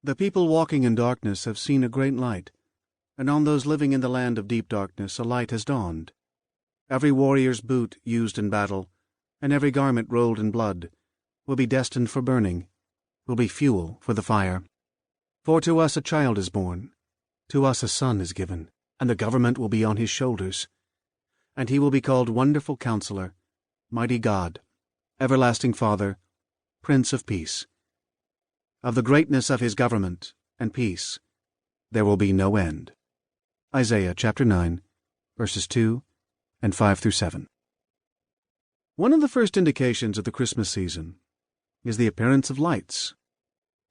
The people walking in darkness have seen a great light, and on those living in the land of deep darkness a light has dawned. Every warrior's boot used in battle, and every garment rolled in blood, will be destined for burning, will be fuel for the fire. For to us a child is born, to us a son is given, and the government will be on his shoulders. And he will be called Wonderful Counselor, Mighty God, Everlasting Father, Prince of Peace. Of the greatness of his government and peace there will be no end. Isaiah chapter 9, verses 2 and 5 through 7. One of the first indications of the Christmas season is the appearance of lights.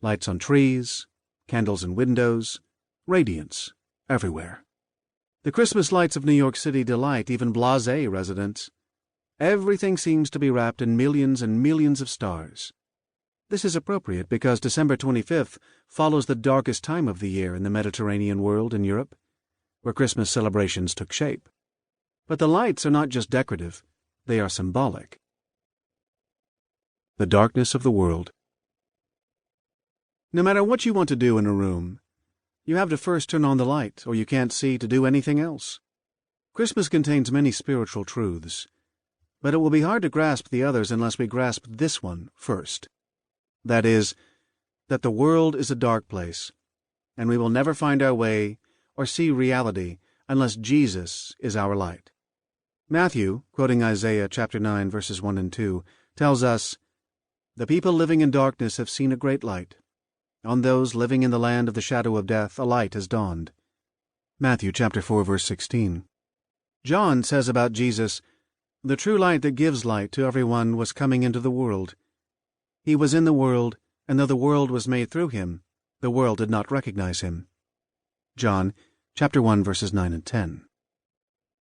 Lights on trees, candles in windows, radiance everywhere. The Christmas lights of New York City delight even blasé residents. Everything seems to be wrapped in millions and millions of stars. This is appropriate because December 25th follows the darkest time of the year in the Mediterranean world in Europe, where Christmas celebrations took shape. But the lights are not just decorative, they are symbolic. The darkness of the world. No matter what you want to do in a room, you have to first turn on the light, or you can't see to do anything else. Christmas contains many spiritual truths, but it will be hard to grasp the others unless we grasp this one first. That is, that the world is a dark place, and we will never find our way or see reality unless Jesus is our light. Matthew, quoting Isaiah chapter 9, verses 1 and 2, tells us, "The people living in darkness have seen a great light. On those living in the land of the shadow of death, a light has dawned." Matthew chapter 4, verse 16. John says about Jesus, "The true light that gives light to everyone was coming into the world. He was in the world, and though the world was made through him, the world did not recognize him." John chapter 1, verses 9 and 10.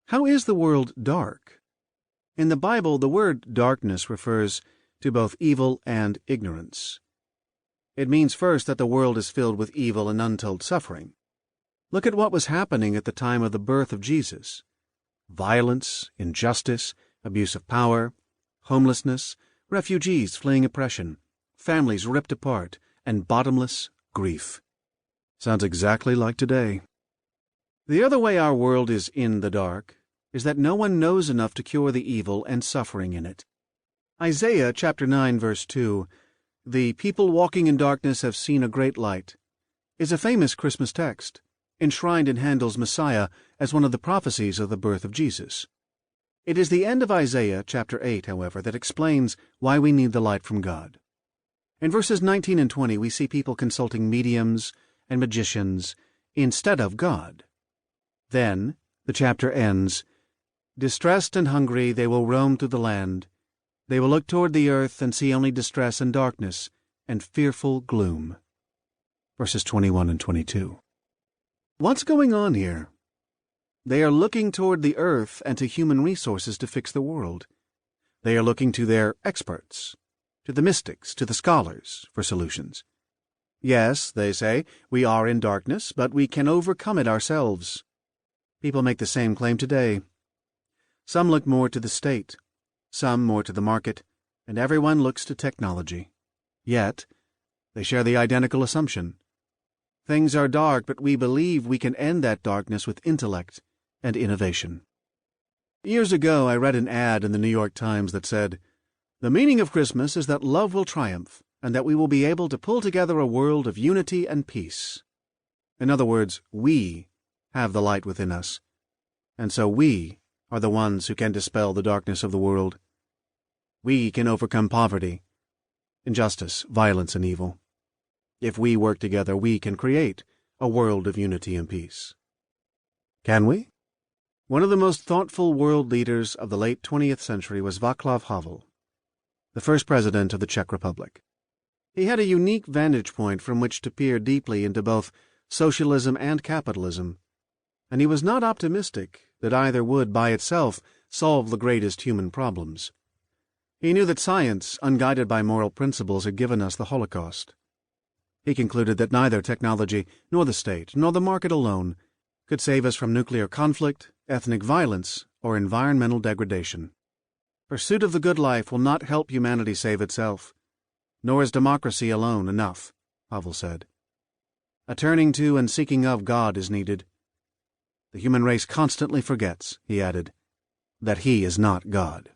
How is the world dark? In the Bible, the word darkness refers to both evil and ignorance. It means first that the world is filled with evil and untold suffering. Look at what was happening at the time of the birth of Jesus. Violence, injustice, abuse of power, homelessness, refugees fleeing oppression, families ripped apart, and bottomless grief. Sounds exactly like today. The other way our world is in the dark is that no one knows enough to cure the evil and suffering in it. Isaiah chapter 9, verse 2, "The people walking in darkness have seen a great light," is a famous Christmas text, enshrined in Handel's Messiah as one of the prophecies of the birth of Jesus. It is the end of Isaiah chapter 8, however, that explains why we need the light from God. In verses 19 and 20, we see people consulting mediums and magicians instead of God. Then the chapter ends, "Distressed and hungry they will roam through the land. They will look toward the earth and see only distress and darkness and fearful gloom." Verses 21 and 22. What's going on here? They are looking toward the earth and to human resources to fix the world. They are looking to their experts, to the mystics, to the scholars for solutions. Yes, they say, we are in darkness, but we can overcome it ourselves. People make the same claim today. Some look more to the state, some more to the market, and everyone looks to technology. Yet, they share the identical assumption. Things are dark, but we believe we can end that darkness with intellect and innovation. Years ago, I read an ad in the New York Times that said, "The meaning of Christmas is that love will triumph, and that we will be able to pull together a world of unity and peace." In other words, we have the light within us, and so we are the ones who can dispel the darkness of the world. We can overcome poverty, injustice, violence, and evil. If we work together, we can create a world of unity and peace. Can we? One of the most thoughtful world leaders of the late 20th century was Václav Havel, the first president of the Czech Republic. He had a unique vantage point from which to peer deeply into both socialism and capitalism, and he was not optimistic that either would, by itself, solve the greatest human problems. He knew that science, unguided by moral principles, had given us the Holocaust. He concluded that neither technology, nor the state, nor the market alone could save us from nuclear conflict, ethnic violence, or environmental degradation. Pursuit of the good life will not help humanity save itself, nor is democracy alone enough, Havel said. A turning to and seeking of God is needed. The human race constantly forgets, he added, that he is not God.